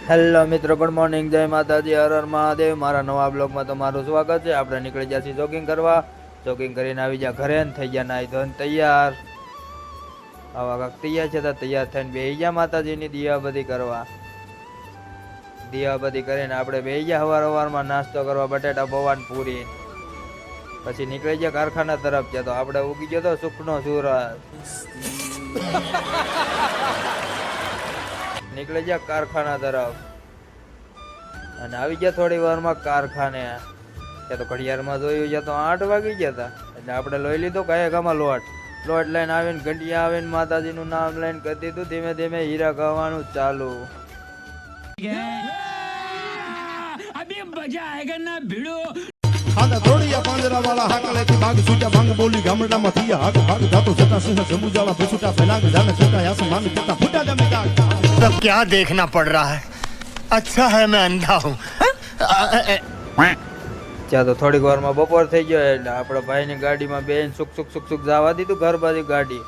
Hello મિત્રો, good morning, જય માતાજી, હર હર મહાદેવ. મારા નવા બ્લોગમાં તમારું સ્વાગત છે. આપણે નીકળી ગયા છીએ જોગિંગ કરવા. જોગિંગ કરીને આવી ગયા ઘરે, થઈ ગયા નાઈ ધોઈને તૈયાર. આવા કાંક તૈયાર છે તો તૈયાર થઈને બેસી ગયા માતાજીની દિયાબત્તી કરવા. દિયાબત્તી કરીને આપણે બેસી ગયા સવારમાં નાસ્તો કરવા, બટેટા પૌવા ને પૂરી. પછી નીકળી ગયા કારખાના તરફ. છે તો આપણે ઉગી ગયો તો સુખનો સૂરજ. નીકળી ગયા કારખાના તરફ અને આવી ગયા થોડી વારમાં કારખાને. ત્યાં તો ઘડિયાળમાં જોયું છે તો 8 વાગી ગયા હતા. એટલે આપણે લઈ લીધો ગાયકામાં લોટ લઈને આવીને ઘંટિયા આવીને માતાજીનું નામ લઈને કરી દીધું. ધીમે ધીમે હીરા ગવાનું ચાલુ. હાડા દોડિયા પાંજરા વાળા હાકલેથી ભાગ છૂટા ભાંગ બોલી ગામડામાં થયા હાક ભાગ જાતો સટા સિંહ સમુજાળા ભસુટા ફેલાગ જાને છોટા આસમાન કેતા ફૂટા જમે કા सब क्या देखना पड़ रहा है। अच्छा है मैं अंधा हूँ। ત્યાં તો થોડીક વારમાં બપોર થઈ ગયો. એટલે આપણે ભાઈની ગાડીમાં બેન સુખ જવા દીધું ઘર બાજુ ગાડી.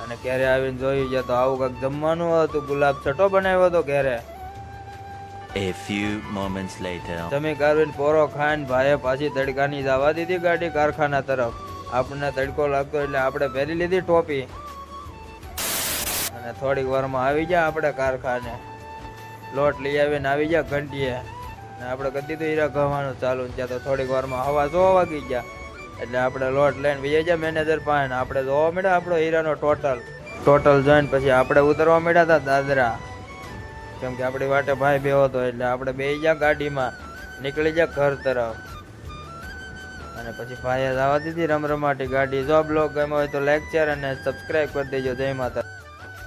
અને ઘેરે આવીને જોયું છે તો આવું કાંઈક જમવાનું હતું. ગુલાબ છટો બનાવ્યો હતો ઘેરે. A few moments later. તમે કારવીને પોરો ખાઈને ભાઈએ પાછી તડકાની જવા દીધી ગાડી કારખાના તરફ. આપણને તડકો લાગતો એટલે આપણે પહેરી લીધી ટોપી અને થોડીક વારમાં આવી ગયા આપણે કારખાને. લોટ લઈ આવીને આવી ગયા ઘંટીએ અને આપણે કરી દીધું હીરા ગવાનું ચાલુ. ત્યાં તો થોડીક વારમાં હવા 100 વાગી ગયા. એટલે આપણે લોટ લઈને વહી ગયા મેનેજર પાસે. આપણે જોવા મળ્યા આપણો હીરાનો ટોટલ જોઈને પછી આપણે ઉતરવા મળ્યા હતા દાદરા. કેમ કે આપણી વાટે ભાઈ બેહો હતો. એટલે આપણે બેસી ગયા ગાડીમાં, નીકળી ગયા ઘર તરફ. અને પછી ભાઈએ જવા દીધી રમરમાટી ગાડી. જો બ્લોગ ગમ્યો હોય તો લાઈક શેર અને સબસ્ક્રાઈબ કરી દેજો. જય માતા.